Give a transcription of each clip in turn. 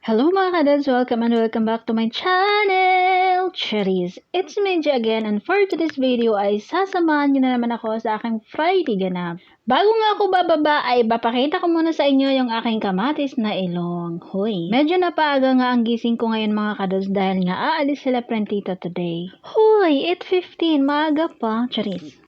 Hello mga kads! Welcome and welcome back to my channel, Cherries. It's me again, and for today's video ay sasamahan nyo na naman ako sa aking Friday ganap. Bago nga ako bababa ay papakita ko muna sa inyo yung aking kamatis na ilong. Hoy, medyo napaaga nga ang gising ko ngayon mga kads dahil nga aalis sila Prentito today. Hoy, 8:15, maaga pa, Cherries.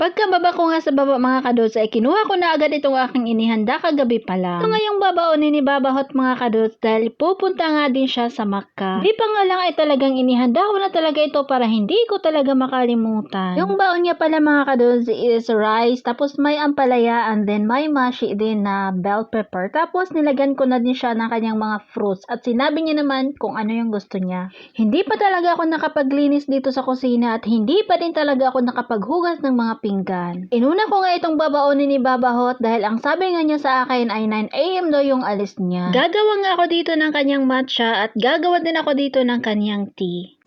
Pagkababa ko nga sa baba mga kadots ay kinuha ko na agad itong aking inihanda kagabi pa lang. Ito nga yung babaonin ni Babahot mga kadots dahil pupunta nga din siya sa Makkah. Di pa nga lang ay talagang inihanda ko na talaga ito para hindi ko talaga makalimutan. Yung baon niya pala mga kadots is rice, tapos may ampalaya and then may mashi din na bell pepper. Tapos nilagyan ko na din siya ng kanyang mga fruits at sinabi niya naman kung ano yung gusto niya. Hindi pa talaga ako nakapaglinis dito sa kusina at hindi pa din talaga ako nakapaghugas ng mga pinggan. Inuna ko nga itong babaonin ni Babahot dahil ang sabi nga niya sa akin ay 9 AM daw yung alis niya. Gagawa nga ako dito ng kanyang matcha at gagawa din ako dito ng kanyang tea.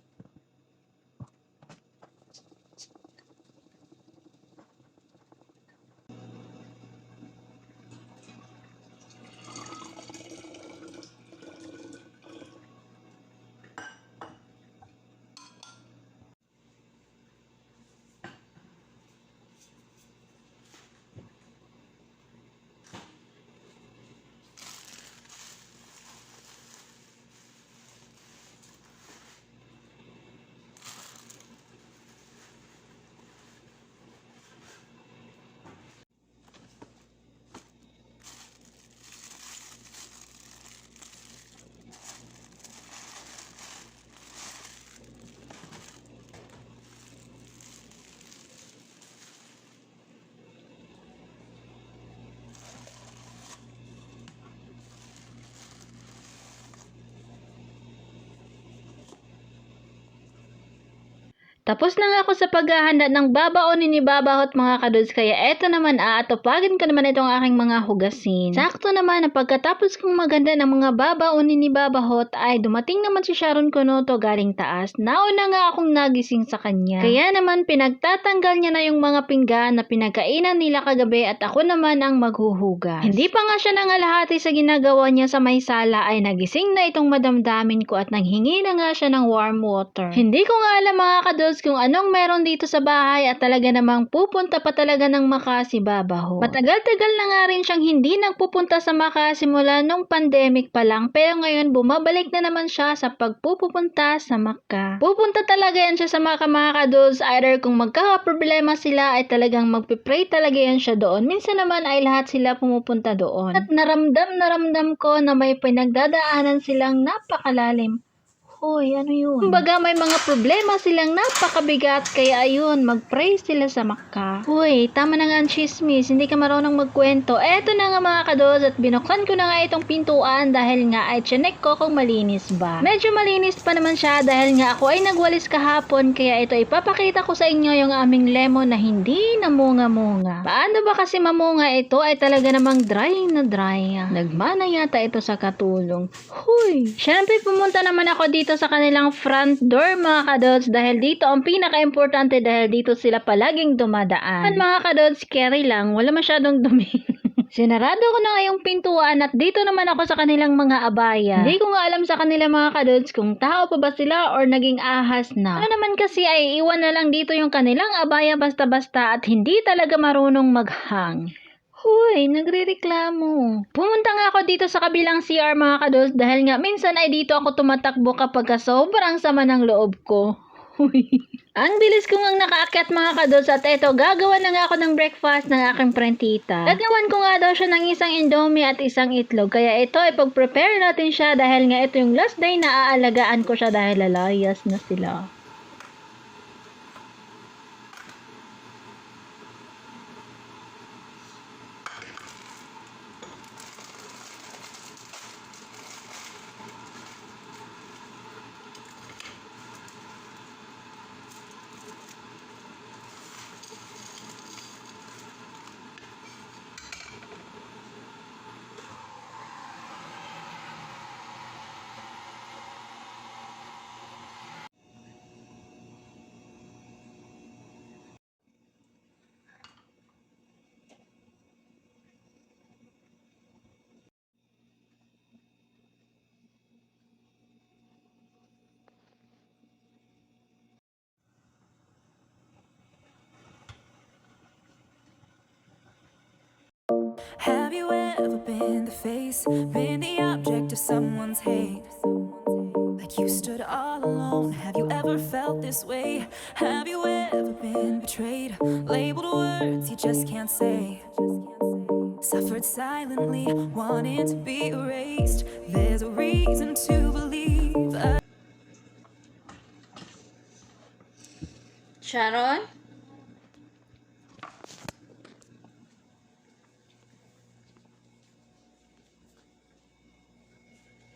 Tapos na nga ako sa paghahanda ng babaonin ni Babahot mga kadods, kaya eto naman atupagin ko naman itong aking mga hugasin. Sakto naman na pagkatapos kong maganda ng mga babaonin ni Babahot ay dumating naman si Sharon Kunoto galing taas. Nauna nga akong nagising sa kanya. Kaya naman pinagtatanggal niya na yung mga pinggan na pinagkainan nila kagabi at ako naman ang maghuhugas. Hindi pa nga siya nangalahati sa ginagawa niya sa may sala ay nagising na itong madamdamin ko at nanghingi na nga siya ng warm water. Hindi ko nga alam mga kadods kung anong meron dito sa bahay at talaga namang pupunta pa talaga ng Makkah si Babahot. Matagal-tagal na nga rin siyang hindi nagpupunta sa Makkah simula nung pandemic pa lang, pero ngayon bumabalik na naman siya sa pagpupunta sa Makkah. Pupunta talaga yan siya sa Makkah mga kadods, either kung magkakaproblema sila ay talagang magpipray talaga yan siya doon. Minsan naman ay lahat sila pumupunta doon. At naramdam ko na may pinagdadaanan silang napakalalim. Hoy, ano yun? Kumbaga may mga problema silang napakabigat kaya ayun, mag-pray sila sa Makkah. Hoy, tama na nga ang chismis, hindi ka marunong magkwento. Eto na nga mga kados at binuksan ko na nga itong pintuan dahil nga ay chinek ko kung malinis ba. Medyo malinis pa naman siya dahil nga ako ay nagwalis kahapon, kaya ito ipapakita ko sa inyo yung aming lemon na hindi namunga-munga. Paano ba kasi mamunga ito ay talaga namang dry na dry. Nagmana yata ito sa katulong. Hoy, syempre pumunta naman ako dito sa kanilang front door mga kadods dahil dito ang pinaka-importante dahil dito sila palaging dumadaan. Mga kadods, carry lang, wala masyadong dumi. Sinarado ko na nga yung pintuan at dito naman ako sa kanilang mga abaya. Hindi ko nga alam sa kanila mga kadods kung tao pa ba sila or naging ahas na. Ano naman kasi ay iwan na lang dito yung kanilang abaya basta-basta at hindi talaga marunong maghang. Hoy, nagrereklamo. Pumunta nga ako dito sa kabilang CR mga kados dahil nga minsan ay dito ako tumatakbo kapag sobrang sama ng loob ko. Hoy. Ang bilis ko ngang nakaakyat mga kados at eto, gagawa na nga ako ng breakfast ng aking prentita. Gagawan ko nga daw siya ng isang indomie at isang itlog. Kaya ito, ipag-prepare natin siya dahil nga ito yung last day na aalagaan ko siya dahil lalayas na sila. Have you ever been the face, been the object of someone's hate? Like you stood all alone. Have you ever felt this way? Have you ever been betrayed, labeled words you just can't say? Suffered silently, wanting to be erased. There's a reason to believe. Sharon?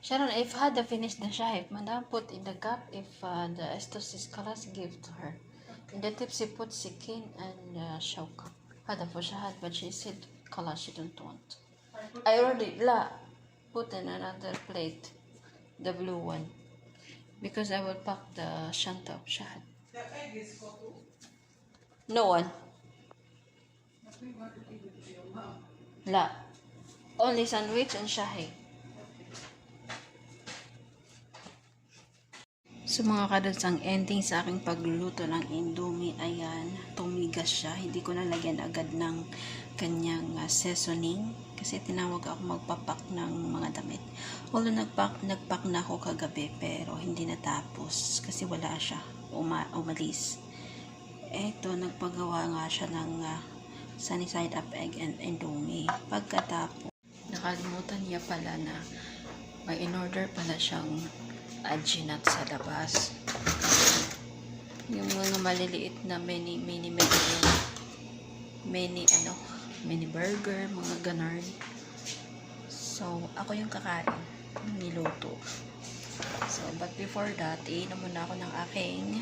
Sharon, if Hada finished the shahif, Madam put in the cup if the estos is kalas give to her. In the tip, she put sikin and shauka. Hada for shahad, but she said kalas she don't want. I already put in another plate, the blue one, because I will pack the shanta of shahad. No one. La. Only sandwich and shahi. So mga kadods, ang ending sa aking pagluluto ng indomie, ayan, tumigas siya. Hindi ko nalagyan agad ng kanyang seasoning kasi tinawag ako magpapak ng mga damit. Although nagpack na ako kagabi pero hindi natapos kasi wala siya, umalis. Eto, nagpagawa nga siya ng sunny side up egg and indomie. Pagkatapos, nakalimutan niya pala na may in-order pala siyang ajinat sa labas. Yung mga maliliit na mini burger, mga ganon. So, ako yung kakain, niluto. So, but before that, iinom muna ako ng aking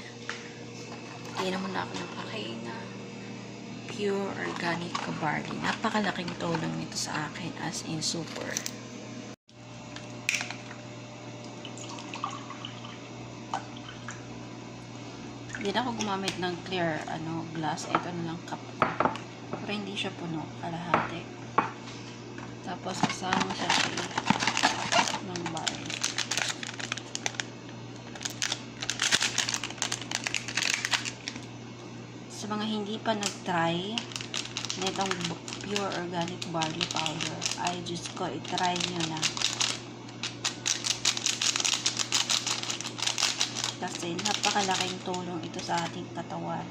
pure organic barley. Napakalaking tulong nito sa akin as in super. Hindi na ako gumamit ng clear glass. Ito na lang cup ko. Pero hindi siya puno. Kalahati. Tapos kasama siya ng barley. Sa mga hindi pa nag-try na itong pure organic barley powder, ay just ko, i-try nyo na. Kasi napakalaking tulong ito sa ating katawan.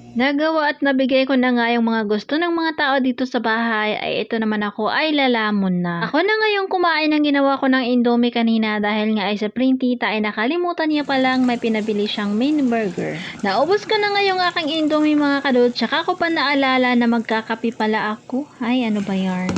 Nagawa at nabigay ko na nga yung mga gusto ng mga tao dito sa bahay, ay ito naman ako ay lalamon na. Ako na ngayong kumain ng ginawa ko ng Indomie kanina dahil nga ay sa Printita ay nakalimutan niya palang may pinabili siyang mini burger. Naubos ko na ngayong aking Indomie mga kadod, tsaka ko pa naalala na magkakapi pala ako. Ay, ano ba yarn?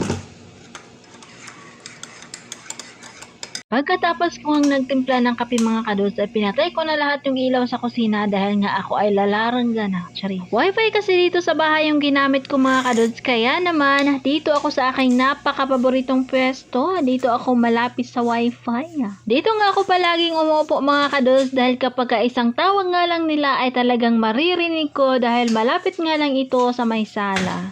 Pagkatapos ko ang nagtimpla ng kape mga kadods ay pinatay ko na lahat yung ilaw sa kusina dahil nga ako ay lalarangga na. Charis. Wifi kasi dito sa bahay yung ginamit ko mga kadods, kaya naman dito ako sa aking napaka-paboritong pwesto. Dito ako malapit sa wifi. Dito nga ako palaging umuupo mga kadods dahil kapag isang tawag nga lang nila ay talagang maririnig ko dahil malapit nga lang ito sa may sala.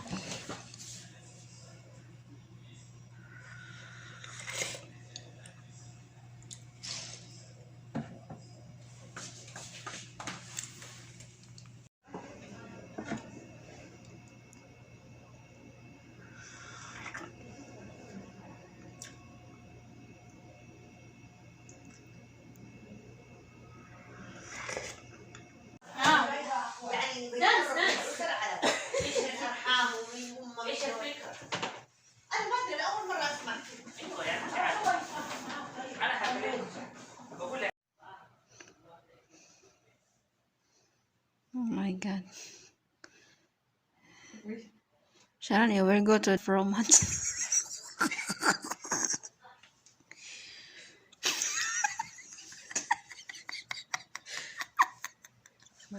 Oh my God. Sharon, you will go to romance.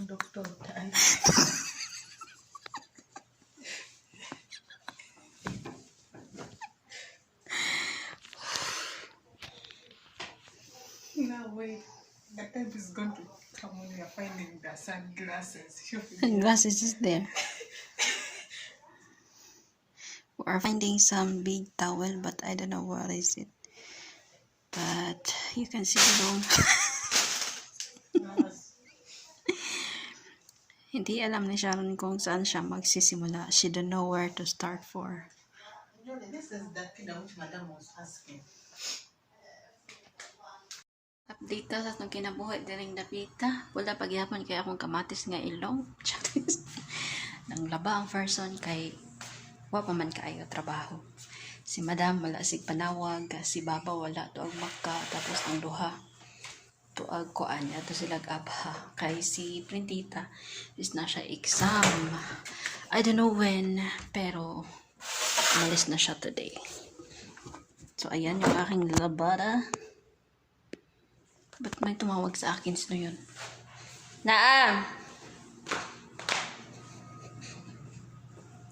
Doktor tayo. Now wait, the time is going to come when you're finding the sunglasses. Sunglasses is there. We are finding some big towel, but I don't know what is it. But you can see the room. Hindi alam ni Sharon kung saan siya magsisimula. She don't know where to start for. This is the thing which Madam was asking. Update sa itong kinabuhi diring dapita. Wala pagyapon kay akong kamatis nga ilong. Nang laba ang person kay wa pa man kaayo trabaho. Si Madam wala sig panawag, si Baba wala tuag maka, tapos ang duha tuag kuan ato sila abha. Kay si Printita is na siya exam. I don't know when, pero umalis na siya today. So ayan yung aking labada. Ba't may tumawag sa akin? Sino yun? Naam!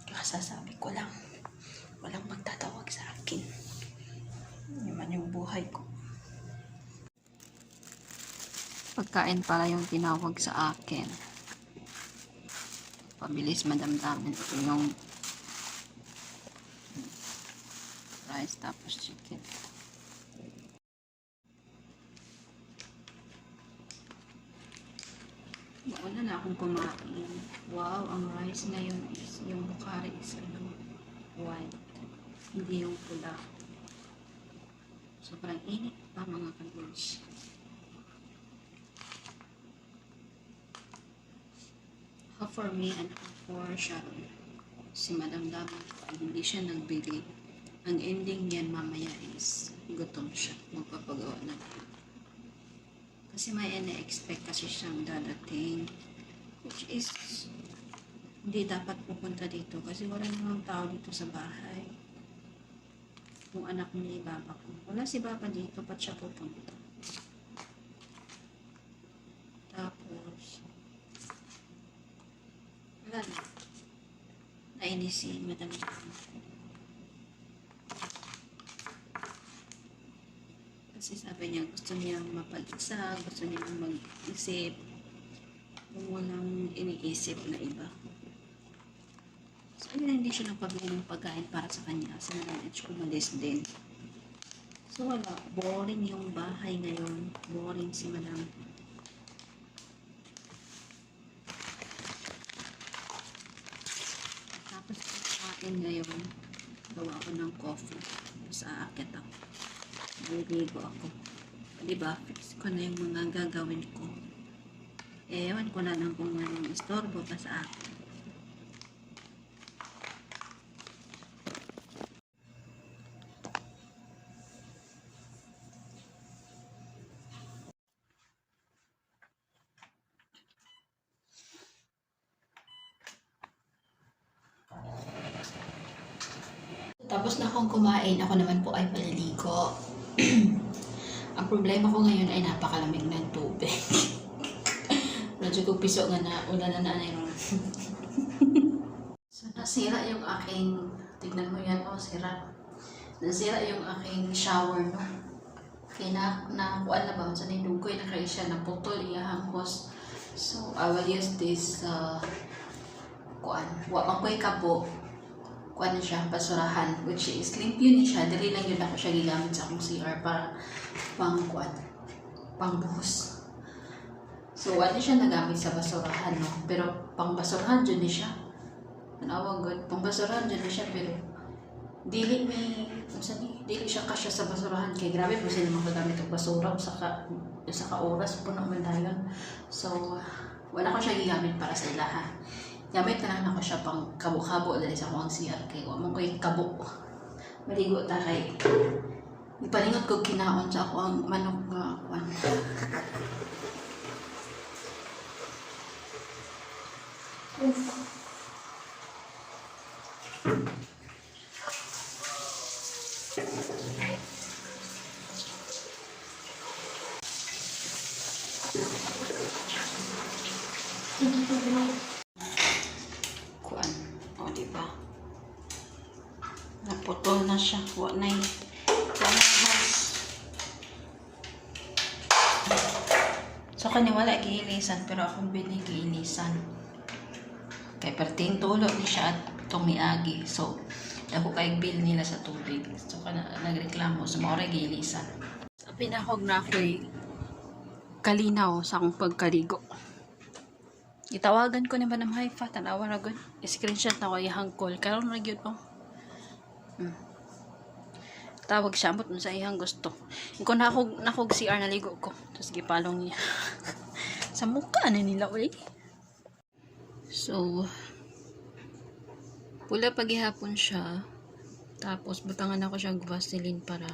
Kasasabi ko lang. Walang magtatawag sa akin. Yun man yung buhay ko. Pagkain pala yung tinawag sa akin. Pabilis madamdamin. Ito yung rice tapos chicken. Wala na akong kumain. Wow, ang rice ngayon is yung bukhari is white. Hindi yung pula. Sobrang init pa mga kaguls. Half for me and half for Sharon. Si Madam Dama hindi siya nagbili. Ang ending niyan mamaya is gutom siya. Magpapagawa na. Kasi may ina-expect kasi siyang dadating. Which is, hindi dapat pupunta dito. Kasi wala namang tao dito sa bahay. Yung anak ni Baba ko. Wala si Baba dito, ba't siya pupunta? Tapos, wala na. Nainis si Madam. Kasi sabi niya, gusto niyang mapag-isa, gusto niyang mag-isip kung walang iniisip na iba. So, ayun, hindi siya nagpabili ng pagkain para sa kanya. Kasi na-manage ko malis din. So, wala. Boring yung bahay ngayon. Boring si Madam. Tapos, kain ngayon, gawa ko ng coffee. Tapos, aakit ako. Naliligo ako. Diba? Fix ko na yung mga gagawin ko. Ewan ko na lang kung anong istorbo pa sa akin. akong kumain, ako naman po ay paliligo. Ang problema ko ngayon ay napakalamig ng tubig. Medyo ko piso nga na, una na ron. So, nasira yung aking, tignan mo yan, oh, sira. Nasira yung aking shower, no? Kaya nakuha na ba? Sa nidugoy na kayo siya, naputol, iyahang hose. So, I will use this, wakoy kabo. Kuha na siya, basurahan, which is limpyo ni siya. Dali lang yun ako siya gigamit sa akong CR para pangbuhos. So, wala siya nagamit sa basurahan, no? Pero pang basurahan dyan ni siya. Manawag good. Pang basurahan dyan ni siya, pero dili siya kasya sa basurahan. Kaya grabe po sila makagamit ng basura o sa oras po naman dayon. So, wala ko siya gigamit para sa ilaha. Gamit na lang ako siya pang kabo-kabo dali sa akong CR. Kaya wala ko yung kabo. Maligo ta kay ipalingot ko kinaon sa ako ang manok nga kwan. Kuan, o diba? Naputol na siya. Wala na has. So kaniwala giilisan pero akong binigiilisan. Kay perting tulo ni siya at tumiagi. So ako kay bill nila sa tubig. So nagreklamo sa mga giilisan. Sa pinahog na ako'y kalinaw sa akong pagkaligo. Itawagan ko ni Manam Haifa, tanawa na gud. Screenshot na ko iyang call. Karon na gyud oh. Tawag siya mo sa iyang gusto. Kung nakog CR naligo ko, tapos gipalong niya. Sa mukha na nila uy. So pula paghihapon siya. Tapos butangan ako siyang Vaseline para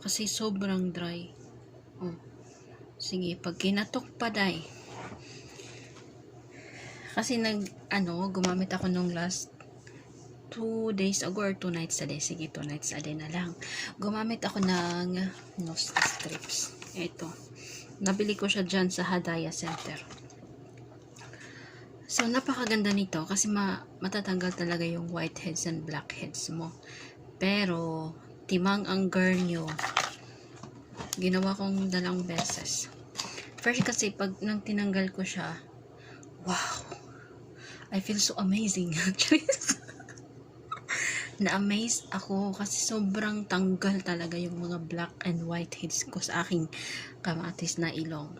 kasi sobrang dry. Oh. Sige, pag kinatok pa day. Kasi gumamit ako nung last 2 days ago or 2 nights a day. Sige, 2 nights a day na lang. Gumamit ako ng nose strips. Ito. Nabili ko siya dyan sa Hadaya Center. So, napakaganda nito kasi matatanggal talaga yung whiteheads and blackheads mo. Pero, timang ang garnyo. Ginawa kong 2 beses. First kasi, pag nang tinanggal ko siya, wow! I feel so amazing. Na-amaze ako kasi sobrang tanggal talaga yung mga black and white heads ko sa aking kamatis na ilong.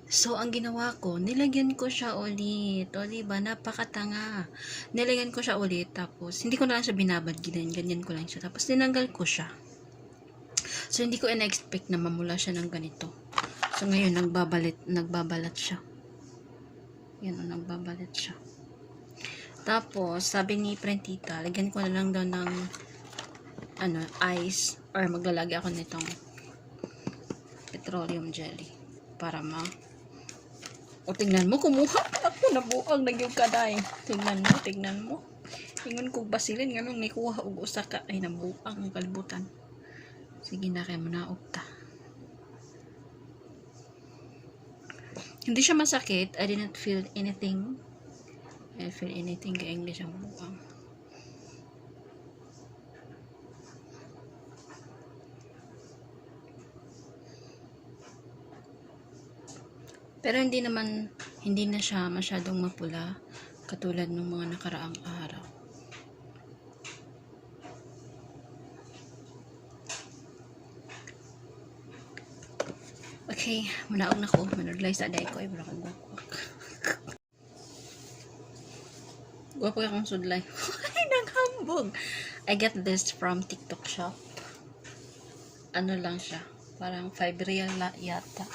So, ang ginawa ko, nilagyan ko siya ulit. O, diba? Napakatanga. Nilagyan ko siya ulit. Tapos, hindi ko na lang siya binabad. Ganyan ko lang siya. Tapos, tinanggal ko siya. So, hindi ko in-expect na mamula siya ng ganito. So, ngayon, nagbabalat siya. Yan o, nagbabalat siya. Tapos, sabi ni Prentita, lagyan ko na lang daw ng ice or maglalagay ako nitong petroleum jelly para o tingnan mo, kumuha ako na buang nagyog kaday. Tingnan mo. Ingon kong basilin nga nung nikuha og usa ka ay nabuang ang kalibutan. Sige na kay manaog ta. Hindi siya masakit. I didn't feel anything. Kay English ang buang. Pero hindi na siya masyadong mapula katulad ng mga nakaraang araw. Okay, manaog na ko. Manudlay sa day ko. Ay, wala kang guwak. Guwapo akong sudlay. Ay, naghambog. I get this from TikTok shop. Ano lang siya. Parang 5 real yata.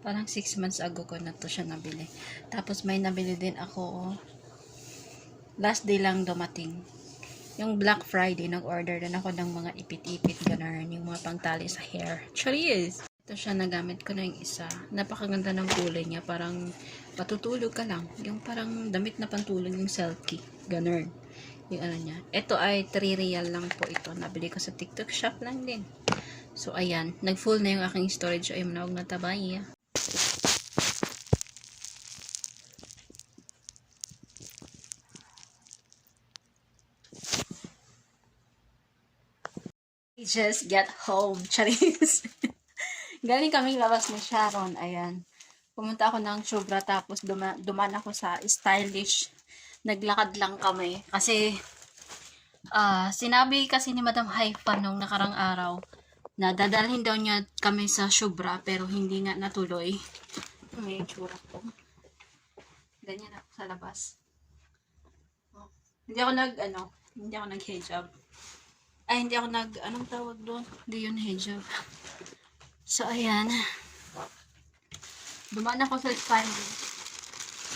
Parang 6 months ago ko na to siya nabili. Tapos may nabili din ako. Last day lang dumating. Yung Black Friday, nag-order din ako ng mga ipit-ipit ganun. Yung mga pangtali sa hair. Charis! Ito siya, nagamit ko na yung isa. Napakaganda ng kulay niya. Parang patutulog ka lang. Yung parang damit na pantulog yung silky. Ganun. Yung ano niya. Ito ay 3 real lang po ito. Nabili ko sa TikTok shop lang din. So, ayan. Nag-full na yung aking storage. Ay, manawag na tabay. We just get home. Charis. Galing kaming labas ni Sharon. Ayan. Pumunta ako ng Shubra tapos duman ako sa Stylish. Naglakad lang kami. Kasi, sinabi kasi ni Madam Haifa nung nakarang araw na dadalhin daw niya kami sa Shubra pero hindi nga natuloy. May tsura ko. Ganyan ako sa labas. Oh. Hindi ako nag-hijab. Ay, hindi ako anong tawag doon? Hindi yun hijab. So, ayan. Dumaan ako sa Stylish.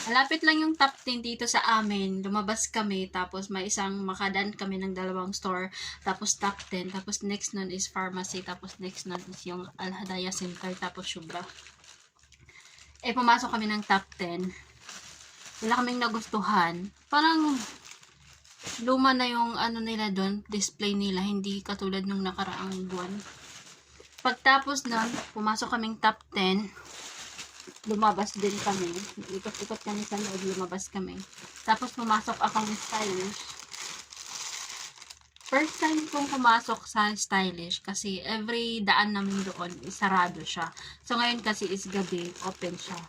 Malapit lang yung top 10 dito sa amin. Lumabas kami, tapos may isang makadaan kami ng 2 store, tapos top 10, tapos next nun is pharmacy, tapos next nun is yung Al-Hadaya Center, tapos Shubra. Pumasok kami ng top 10. Wala kaming nagustuhan. Parang luma na yung nila doon, display nila, hindi katulad nung nakaraang buwan. Pagtapos nun, pumasok kaming top 10, lumabas din kami. Ikot-ikot kami sa loob, lumabas kami. Tapos pumasok akong Stylish. First time kong pumasok sa Stylish kasi every daan namin doon sarado siya. So ngayon kasi is gabi, open siya.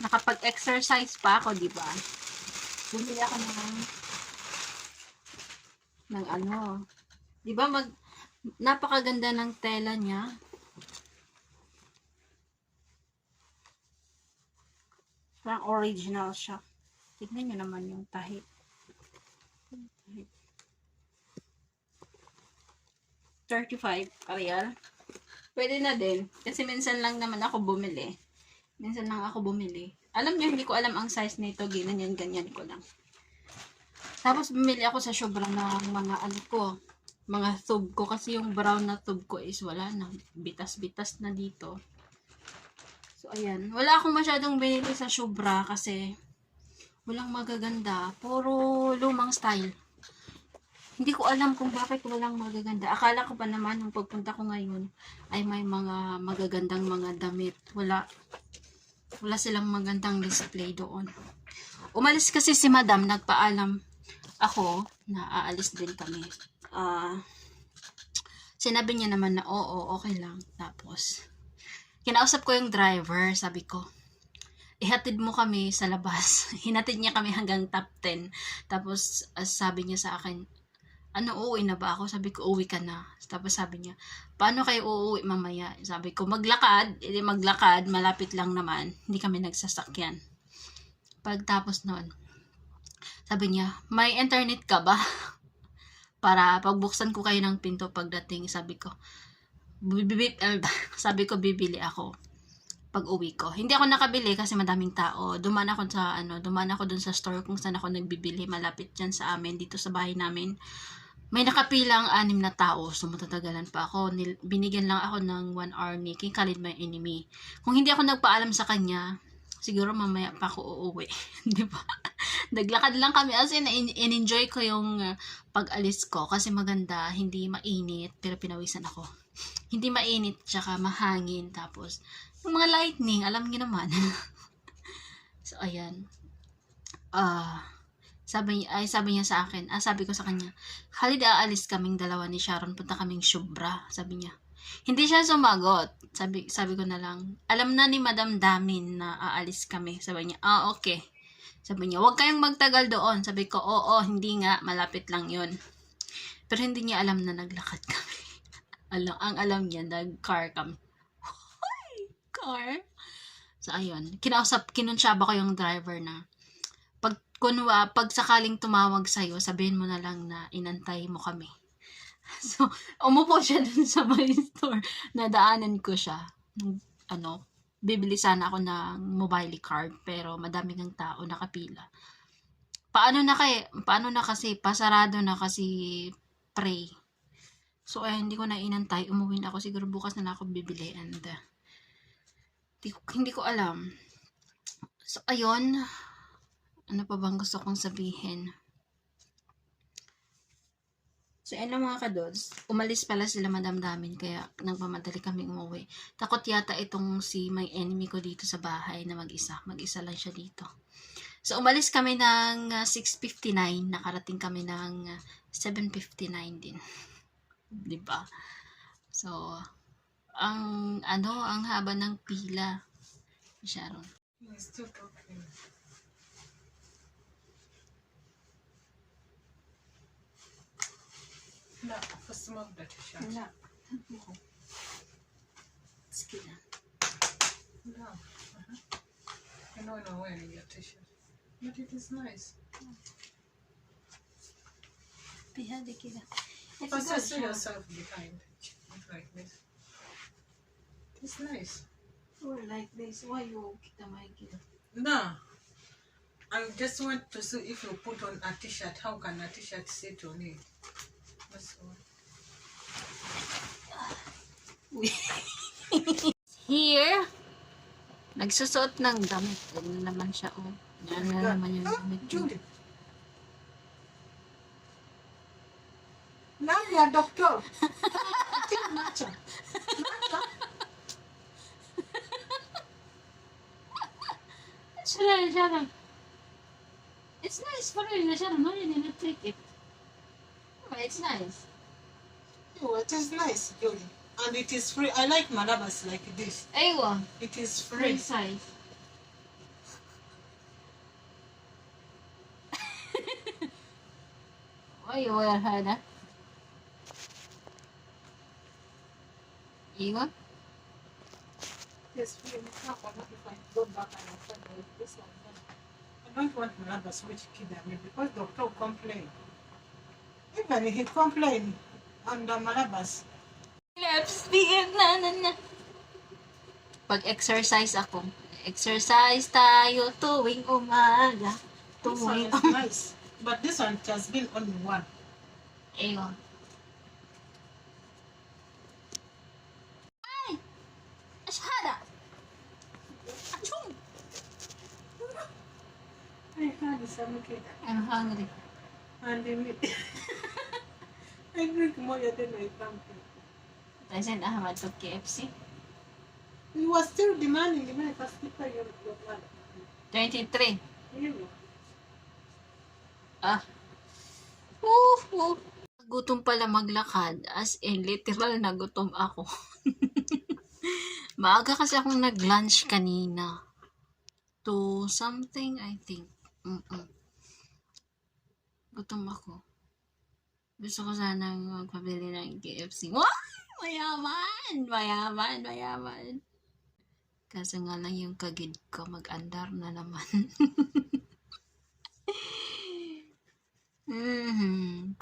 Nakapag-exercise pa ako, di ba? Bumili ako ng di ba napakaganda ng tela niya. Parang original siya. Tignan nyo naman yung tahi. 35 real. Pwede na din. Kasi minsan lang naman ako bumili. Alam nyo, hindi ko alam ang size nito. Ganyan ko lang. Tapos bumili ako sa Shubra ng mga tube ko. Kasi yung brown na tube ko is wala na. Bitas-bitas na dito. So, ayan. Wala akong masyadong binili sa Shubra kasi walang magaganda. Puro lumang style. Hindi ko alam kung bakit walang magaganda. Akala ko pa naman nung pagpunta ko ngayon ay may mga magagandang mga damit. Wala silang magandang display doon. Umalis kasi si Madam, nagpaalam ako na aalis din kami. Sinabi niya naman na oo, okay lang. Tapos kinausap ko yung driver, sabi ko, ihatid mo kami sa labas. Hinatid niya kami hanggang top 10. Tapos, sabi niya sa akin, uuwi na ba ako? Sabi ko, uwi ka na. Tapos sabi niya, paano kayo uuwi mamaya? Sabi ko, maglakad, malapit lang naman. Hindi kami nagsasakyan. Pagtapos noon, sabi niya, may internet ka ba? Para pagbuksan ko kayo ng pinto pagdating, sabi ko, bibili ako pag uwi ko. Hindi ako nakabili kasi madaming tao. Dumaan ako dun sa store kung saan ako nagbibili. Malapit dyan sa amin, dito sa bahay namin. May nakapilang 6 na tao. So, matatagalan pa ako. Binigyan lang ako ng 1 hour ni King Khalid My Enemy. Kung hindi ako nagpaalam sa kanya, siguro mamaya pa ako uuwi. Di ba? Naglakad lang kami. As in-enjoy ko yung pag-alis ko. Kasi maganda, hindi mainit. Pero pinawisan ako. Hindi mainit, tsaka mahangin. Tapos, yung mga lightning, alam niyo naman. So, ayan. Sabi niya sa akin, sabi ko sa kanya, Khalid, aalis kaming 2 ni Sharon, punta kaming Shubra, sabi niya. Hindi siya sumagot. Sabi ko na lang, alam na ni Madam Damin na aalis kami. Sabi niya, okay. Sabi niya, huwag kayong magtagal doon. Sabi ko, oo, hindi nga, malapit lang yun. Pero hindi niya alam na naglakad kami. Ang alam niya, nag-car kami. Car? So, ayun. Kinunsyaba ko yung driver na, pag sakaling tumawag sa'yo, sabihin mo na lang na inantay mo kami. So, umupo siya dun sa my store. Nadaanan ko siya. Bibili sana ako ng mobile card, pero madami ng tao nakapila. Paano na kasi, pasarado na kasi pray. So, hindi ko na inantay. Umuwi na ako. Siguro bukas na ako bibili. And, hindi ko alam. So, ayun. Ano pa bang gusto kong sabihin? So, ayun lang mga kadods. Umalis pala sila madamdamin, kaya nagmamadali kami umuwi. Takot yata itong si my enemy ko dito sa bahay na mag-isa. Mag-isa lang siya dito. So, umalis kami ng 6:59. Nakarating kami ng 7:59 din. Diba? So, ang haba ng pila. Sharon. He's still talking. No, for smoke the t-shirt. Wala. Sige na. No. I know I'm wearing your t-shirt. But it is nice. Pihadi kita. But you see yourself behind like this. It's nice. Or like this. Why you kita makikita? No. I just want to see if you put on a t-shirt, how can a t-shirt sit on it? That's all. Here, nagsusuot ng damit. Ano naman siya, oh. Yan na naman yung damit. Judy. Nadia, doctor. Nacha. Sharon. It's nice for you, Sharon. No, you need to take it. But it's nice. Oh, it is nice, Judy. And it is free. I like malabas like this. Aywa. It is Free free. size. Why you wear her na? Iwa? Yes, free. Now, if I go back and I find this one, then I don't want malabas which kid I mean because doctor complain. Even he complain on the malabas. Let's begin na. Pag-exercise ako. Exercise tayo tuwing umaga. This one Tuwing is nice. But this one has been only one. Ayun. Ay! Ashada! Achong! I had some kid. I'm hungry. And they meet. I drink more than I come to. I sent Ahmad to KFC. You were still demanding the money for slipper your blood. 23. You. Ah. Gutom pala maglakad. As in, literal na gutom ako. Maaga kasi akong nag-lunch kanina. 2 something, I think. Gutom ako. Gusto ko sanang magpabili ng KFC. Wow! Mayaman! Kasi nga lang yung kagid ko mag-andar na naman.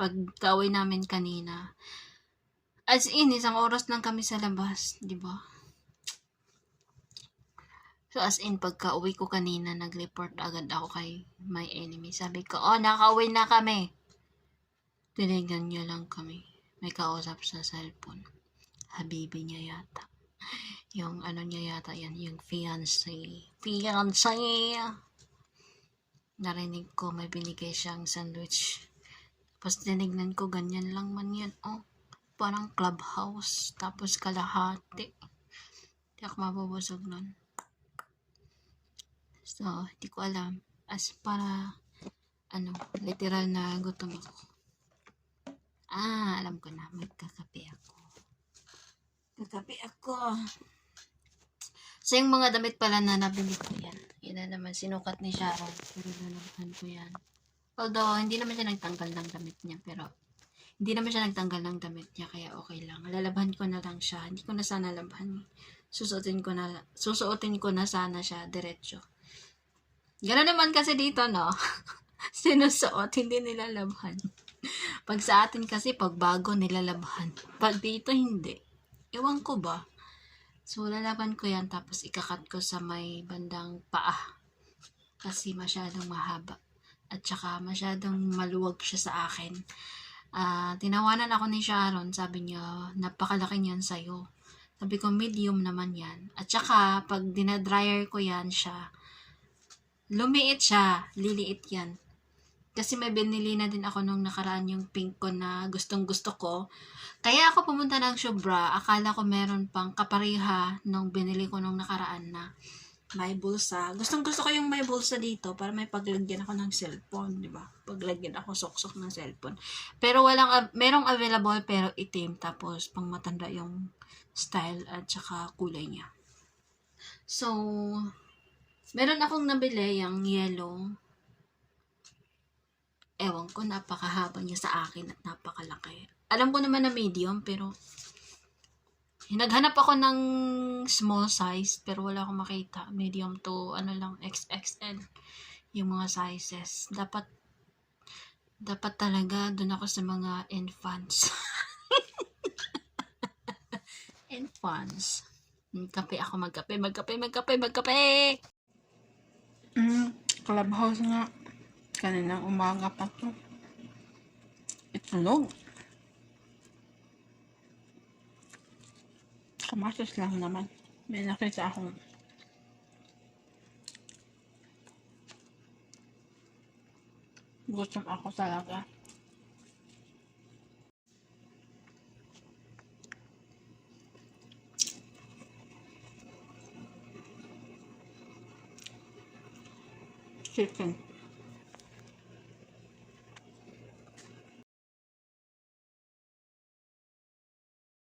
Pagka-uwi namin kanina, as in, 1 oras lang kami sa labas, di ba? So, as in, pagka-uwi ko kanina, nag-report agad ako kay my enemy. Sabi ko, nakauwi na kami. Tinignan niya lang kami. May kausap sa cellphone. Habibi niya yata. Yung niya yata yan, yung fiancé. Narinig ko, may binigay siyang sandwich. Tapos tinignan ko, ganyan lang man yan. Parang clubhouse. Tapos kalahati. Hindi ako mabubusog nun. So, hindi ko alam. As para, literal na gutom ako. Alam ko na, magkakape ako. So, yung mga damit pala na nabili ko yan. Yan na naman, sinukat ni Sharon. Pero lalabhan ko yan. Although, hindi naman siya nagtanggal ng damit niya. Kaya okay lang. Lalabhan ko na lang siya. Hindi ko na sana labhan. Susuotin ko na sana siya, diretso. Gano'n naman kasi dito, no? Sinusuot, hindi nilalabhan. Pag sa atin kasi, pag bago, nilalabhan. Pag dito, hindi. Ewan ko ba? So, lalaban ko yan, tapos ikakat ko sa may bandang paa. Kasi masyadong mahaba. At saka masyadong maluwag siya sa akin. Tinawanan ako ni Sharon, sabi niya, napakalaki niyan sa'yo. Sabi ko, medium naman yan. At saka, pag dinadryer ko yan siya, lumiit siya, liliit yan. Kasi may binili na din ako nung nakaraan yung pink ko na gustong gusto ko. Kaya ako pumunta ng Shubra, akala ko meron pang kapareha nung binili ko nung nakaraan na may bulsa. Gustong gusto ko yung may bulsa dito para may paglagyan ako ng cellphone, di ba? Paglagyan ako sok-sok ng cellphone. Pero merong available pero itim tapos pang matanda yung style at saka kulay niya. So, meron akong nabili yung yellow. Ewan ko, napakahaba niya sa akin at napakalaki. Alam ko naman na medium, pero naghanap ako ng small size, pero wala akong makita. Medium to, XXL. Yung mga sizes. Dapat talaga dun ako sa mga infants. Infants. Kape ako, magkape. Clubhouse nga. Kaninang umaga pa to. Itlog. Kamatis lang naman. May nakita akong gutom ako talaga. Chicken.